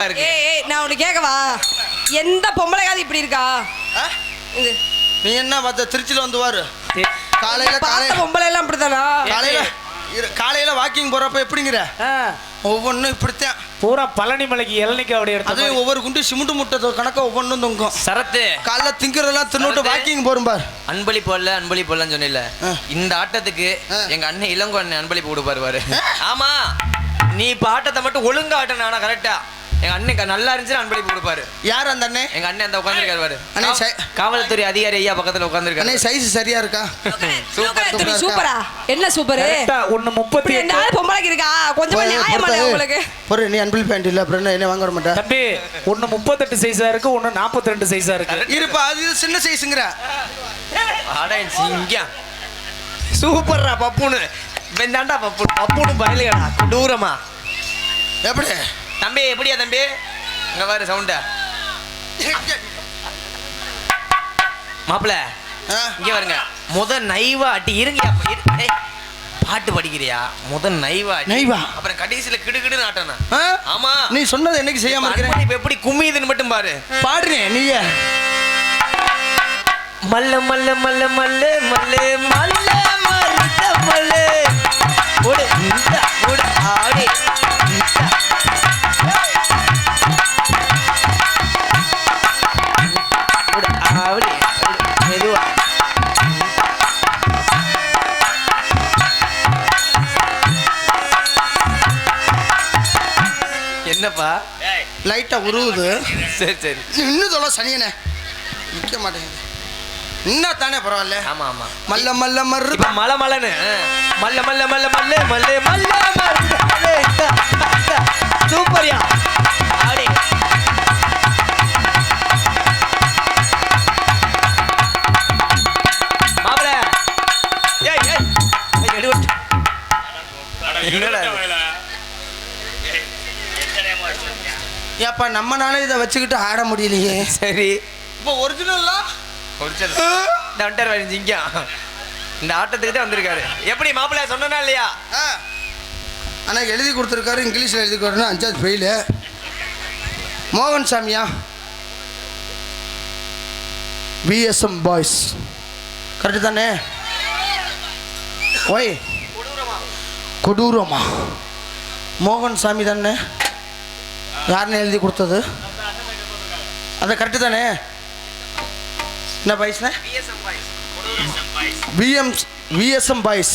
நான் உனக்கு கேட்கவா, எந்த பொம்பளைக்காவது இப்படி இருக்கா? நீ என்ன பார்த்த திருச்சியில் வந்து வாரு. காலையில பொம்பளை எல்லாம் இப்படித்தானா? காலையில வாக்கிங் போறப்ப எப்படிங்கிற ஒவ்வொன்றும் இப்படித்தான் பூரா பழனி மலைக்கு இளநிக்கு அப்படி எடுத்து ஒவ்வொரு குண்டு சிமெண்ட் முட்டை கணக்க ஒவ்வொன்றும் தொங்கும். சரத்து காலைல திங்கிறதெல்லாம் தின்னுட்டு வாக்கிங் போறோம் பாரு. அன்பளி போடலன்னு சொன்னில, இந்த ஆட்டத்துக்கு எங்க அண்ணன் இளங்கோ அண்ணன் அன்பளிப்பு கொடுப்பாரு. ஆமா, நீ இப்ப ஆட்டத்தை மட்டும் ஒழுங்கா ஆட்டணும். ஆனா கரெக்டா எங்க அண்ணன் நல்லா இருந்துச்சு அன்பளிப்பு கொடுப்பாரு. யார் அந்த அண்ணன்? எங்க அண்ணன் அந்த உட்காந்துருக்காரு. காவல்துறை அதிகாரி ஐயா பக்கத்துல உட்காந்துருக்காரு. சைஸ் சரியா இருக்கா? சூப்பரா. என்ன சூப்பர்? 1:38 பொம்பளைக்கு இருக்கா? கொஞ்சம் நியாயம் இல்ல உங்களுக்கு. பொறு, நீ அன்பளிப்பு பேண்ட் இல்ல அப்புறம் என்ன வாங்க வர மாட்டே. தம்பி 1:38 சைஸா இருக்கு, 1:42 சைஸா இருக்கு. இருப்பா, அது சின்ன சைஸ்ங்கற. ஆடைன் சிங்கா சூப்பர்ரா பப்புனு. வெந்தாண்டா பப்புனு பயலடா கொடூரமா. எப்படி தம்பி? எப்படியா தம்பி? இங்க பாரு சவுண்ட. மாப்பிள்ள இங்க வருங்க. நைவா அட்டி இருங்க. பாட்டு படிக்கிறியா? நைவா அப்புறம் கடைசியில கிடுகிடுன்னு ஆட்டணும். ஆமா, நீ சொன்னது என்னைக்கு செய்யாம இருக்கற? இப்ப எப்படி கும்மிதுன்னு மட்டும் பாரு. பாடுறே நீயே. மல்ல மல்ல மல்ல மல்ல மல்ல மல்ல மல்ல மல்ல ஓடு இந்த ஓடு ஆடி மெதுவா. என்னப்பா லைட்டா உருவுது. சரி சரி, இன்னும் சொல்ல சனியனே நிக்க மாட்டேங்குது. இன்னும் தானே பரவாயில்ல. ஆமா ஆமா. மல்ல மல்ல மர்ரு மலை மலைன்னு மல்ல மல்ல மல்ல மல்ல மல்ல மல்ல சூப்பர்யா. ஆடி மாப்ள. ஏய் ஏய் எடுவட். என்னடா ஏப்பா, நம்மனால இதை வச்சுக்கிட்டு ஆட முடியலையே. சரி, இப்போ ஒரிஜினல்லா இந்த ஆட்டத்துக்கு தான் வந்திருக்காரு. எப்படி மாப்பிள்ளை சொன்னா இல்லையா? ஆனால் எழுதி கொடுத்துருக்காரு, இங்கிலீஷில் எழுதி கொடுத்தா 5வது ஃபெயிலு. மோகன் சாமியா, விஎஸ்எம் பாய்ஸ் கரெக்டு தானே? ஓய் கொடூரமா மோகன் சாமி தானே? யாருன்னு எழுதி கொடுத்தது? அதை கரெக்டு தானே? என்ன பாய்ஸ்ண்ணே? விஎஸ்எம் பாய்ஸ்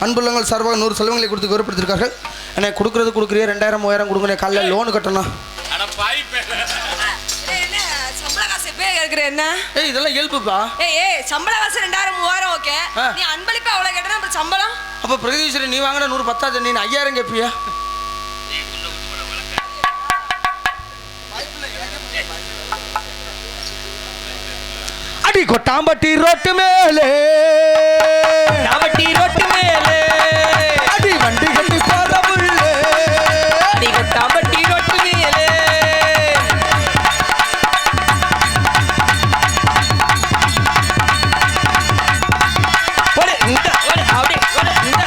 அன்புள்ளங்கள் சார்பாக 100 செலவுகளை கொடுத்து கௌரவப்படுத்திருக்கார்கள். என்னை கொடுக்குறது கொடுக்குறியா? 2000 3000 கொடுங்க. காலையில் லோனு கட்டணும். என்ன இதெல்லாம் இயல்புப்பா. சம்பள காசு 2000 3000 ஓகே. நீ அன்பளிப்பு அவ்வளவு கேட்டா அப்புறம் சம்பளம்? அப்ப பிரகதீஸ்வரி நீ வாங்கின 100 பத்தாது, நீ 5000 கேட்பியா? அடி கொட்டாம்பட்டி ரோட்டு மேலே அடி வண்டி கட்டி போற புள்ளே அடி கொட்டாம்பட்டி ரோட்டு மேலே போடு இந்த போடு அப்படியே போடு இந்த.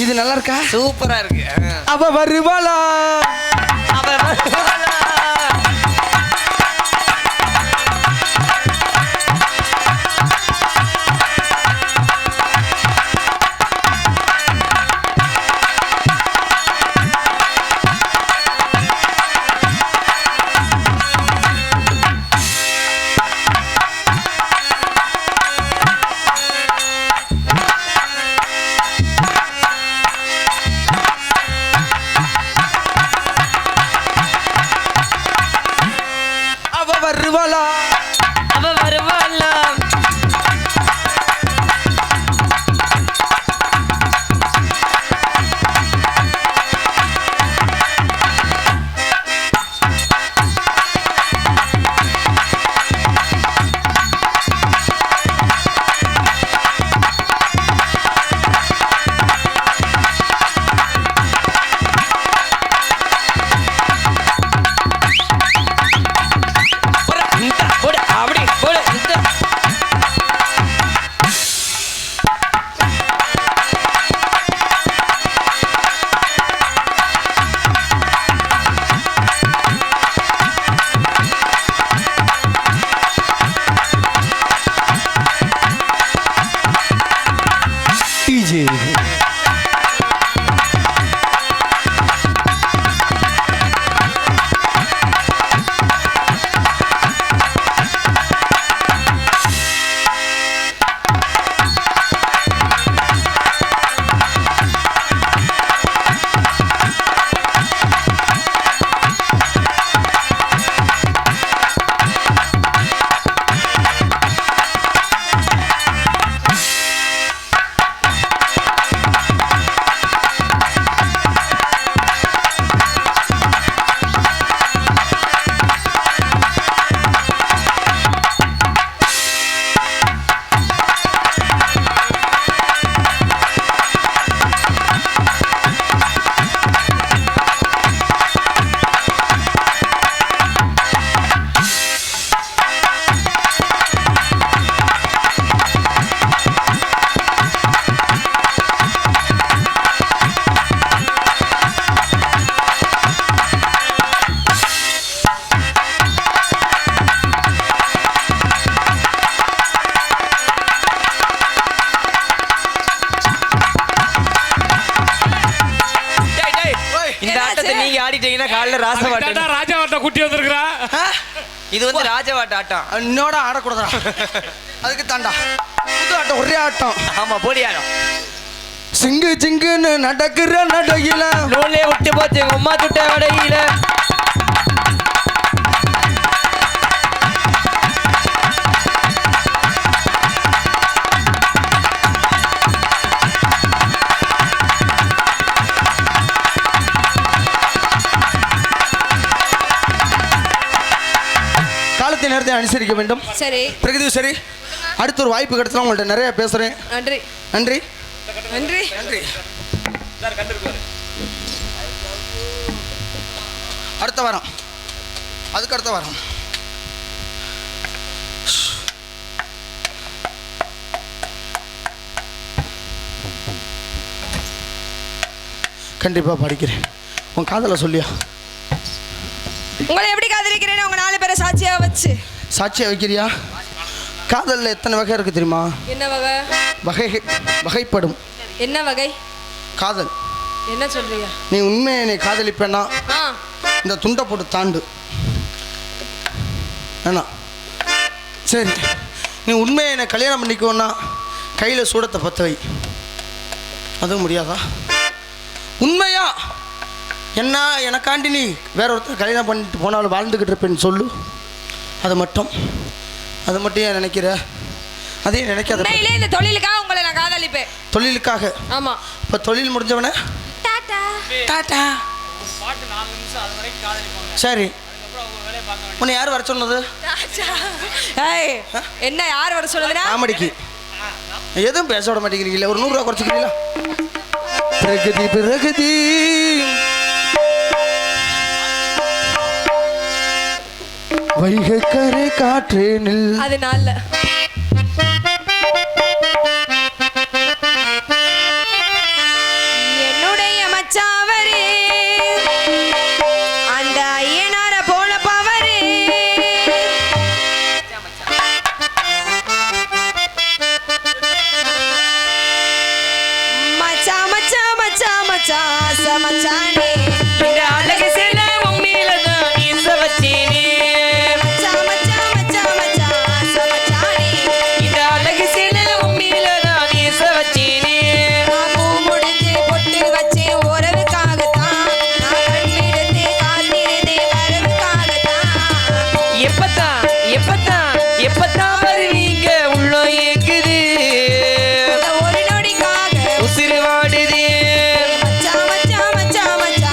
இது நல்லா இருக்கா? சூப்பரா இருக்கு. அவ வருவாளா? இந்த ஆட்டத்தை நீங்க ஆடிட்டீங்கன்னா காலைல ராசவாட்டம் ராஜாவாட்ட குட்டி வந்திருக்கிறா. இது வந்து ராஜவாட்ட ஆட்டம். என்னோட ஆடக்கூடாதா? அதுக்கு தாண்டா புது ஆட்டம், ஒரே ஆட்டம். ஆமா போடியாடும். சிங்கு சிங்குன்னு நடக்கிற நடையில நூலே விட்டு போச்சு எங்க அம்மா துட்ட வடையில. காலத்தை நேரத்தை அனுசரிக்க வேண்டும். சரி பிரகதி சரி, அடுத்த ஒரு வாய்ப்பு கிடைச்சா உங்கள்ட்ட நிறைய பேசுறேன். நன்றி நன்றி நன்றி நன்றி. அடுத்த வாரம், அதுக்கு அடுத்த வாரம். கண்டிப்பா படிக்கிறேன். உன் காதல சொல்லியா? உங்களை எப்படி காதலிக்கிறேன்னு உங்க 4 பேரை சாட்சியாக வச்சு. சாட்சியா வைக்கிறியா? காதலில் எத்தனை வகை இருக்கு தெரியுமா? என்ன வகை? வகைப்படும். என்ன வகை? காதல். என்ன சொல்றீங்க? நீ உண்மையை என்னை காதலிப்பேன்னா ஆ இந்த துண்டை போட்டு தாண்டு. என்ன சரி, நீ உண்மையை என்னை கல்யாணம் பண்ணிக்கோன்னா கையில் சூடத்தை பற்ற வை. அதுவும் முடியாதா? உண்மையா என்ன எனக்காண்டி நீ வேற ஒருத்தர் கல்யாணம் பண்ணிட்டு போனாலும் வாழ்ந்துக்கிட்டு இருப்பேன்னு சொல்லு. அது மட்டும் ஏன் நினைக்கிற? அதையும் நினைக்காத. உண்மையிலே இந்த தொழிலுக்காக உங்களை நான் காதலிப்பேன். தொழிலுக்காக? ஆமா. இப்போ தொழில் முடிஞ்சவனே டாடா டாடா. சரி, உன்னை யார் வர சொன்னது? ஏய் என்ன யார் வர சொன்னதுனா? காமெடிக்கு எதுவும் பேச விட மாட்டேங்கிறீங்களா? ஒரு 100 ரூபா குறைச்சிக்கிறீங்களா? பிரகதி பிரகதி வைகை கரை காற்றேனில் அதனால என்னுடைய மச்சாவரே அந்த ஐயனார போல பவரே மச்சா மச்சா மச்சா மச்சா சமச்சானே இந்த அழகு செல்ல உம்மில தான் இச வச்சேனே. மச்சா மச்சா மச்சா மச்சா சமச்சானே இந்த அழகு செல்ல உம்மில தான் இச வச்சேனே. நான் பூ முடிஞ்சு பொட்டு வச்சேன் உறவுக்காகத்தான், நான் கண்ணிடத்தே காத்திருந்தேன் வரவுக்காகத்தான். எப்பத்தான் எப்பத்தான் எப்பத்தான் வருவீங்க உள்ள ஏங்குது அந்த ஒரு நொடிக்காக உசிறு வாடுது மச்சா மச்சா மச்சா மச்சா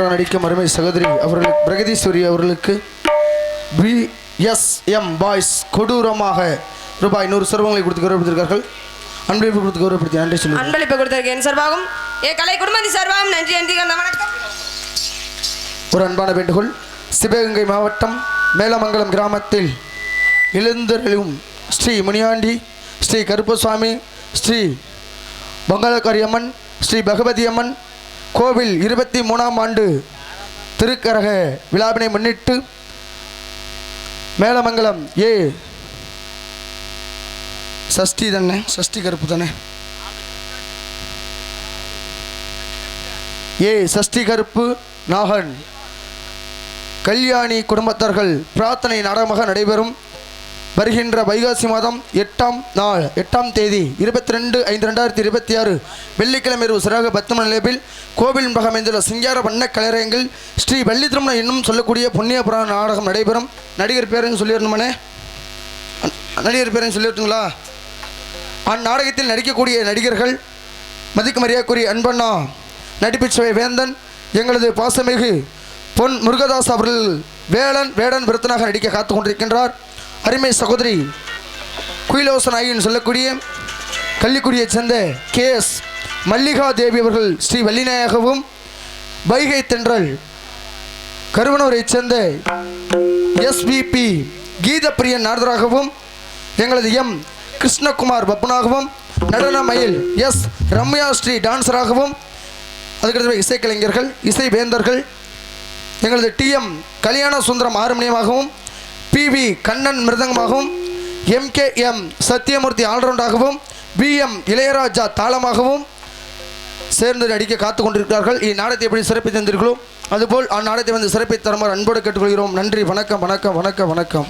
டான்ஸராக நடிக்கும் அருமை சகோதரி அவர்களுக்கு பிரகதீஸ்வரி அவர்களுக்கு பிஎஸ்எம் பாய்ஸ் கொடூரமாக ரூபாய் 100 சிரமங்களை கொடுத்து கௌரவப்படுத்திருக்கார்கள். அன்பளிப்பு கொடுத்து கௌரவப்படுத்தி நன்றி சொல்லி அன்பளிப்பு கொடுத்திருக்க என் சார்பாகவும் கலை குடும்பத்தின் சார்பாகவும் நன்றி நன்றி வணக்கம். ஒரு அன்பான வேண்டுகோள். சிவகங்கை மாவட்டம் மேலமங்கலம் கிராமத்தில் எழுந்தருளும் ஸ்ரீ முனியாண்டி, ஸ்ரீ கருப்பசுவாமி, ஸ்ரீ பங்காளக்காரியம்மன், ஸ்ரீ பகவதி அம்மன் கோவில் 23ஆம் ஆண்டு திருக்கரக விழாவினை முன்னிட்டு மேலமங்கலம் சஷ்டி தானே, சஷ்டி கருப்பு தானே, சஷ்டி கருப்பு நாகன் கல்யாணி குடும்பத்தார்கள் பிரார்த்தனை நாடகமாக நடைபெறும். வருகின்ற வைகாசி மாதம் 8ஆம் தேதி 22/5/2026 வெள்ளிக்கிழமை இரவு சிறாக 10 மணி அளவில் கோவில் அமைந்துள்ள சிங்கார வண்ண கலையரங்கில் ஸ்ரீ வள்ளி திருமணம் என்னும் சொல்லக்கூடிய புண்ணிய புராண நாடகம் நடைபெறும். நடிகர் பேரையும் சொல்லிடணுமானே, நடிகர் பேரையும் சொல்லிட்டுங்களா? அந்நாடகத்தில் நடிக்கக்கூடிய நடிகர்கள் மதிக்க மரியாதைக்குரிய அன்பண்ணா நடிப்புச்சுவை வேந்தன், எங்களது பாசமிகு பொன் முருகதாஸ் அவர்கள் வேடன் விருத்தனாக நடிக்க காத்து கொண்டிருக்கின்றார். அருமை சகோதரி குயிலோசனாயின் சொல்லக்கூடிய கள்ளிக்குடியைச் சேர்ந்த KS மல்லிகா தேவி அவர்கள் ஸ்ரீ வள்ளிநாயகவும், வைகை தென்றல் கருவனூரைச் சேர்ந்த SVP கீதப்பிரியன் நாரதராகவும், எங்களது M கிருஷ்ணகுமார் பப்புனாகவும், நடன மயில் ரம்யா ஸ்ரீ டான்சராகவும், அதுக்கடுத்து இசைக்கலைஞர்கள் இசை வேந்தர்கள் எங்களது TM Kalyana Sundaram ஹார்மோனியமாகவும், PV Kannan மிருதங்கமாகவும், MKM Sathyamoorthy ஆல்ரவுண்டாகவும், BM Ilaiyaraaja தாளமாகவும் சேர்ந்து நடிக்க காத்து கொண்டிருக்கிறார்கள். இந்நாடகத்தை எப்படி சிறப்பி தந்திருக்கிறோம் அதுபோல் அந்நாடகத்தை வந்து சிறப்பி தருமாறு அன்போடு கேட்டுக்கொள்கிறோம். நன்றி, வணக்கம் வணக்கம் வணக்கம் வணக்கம்.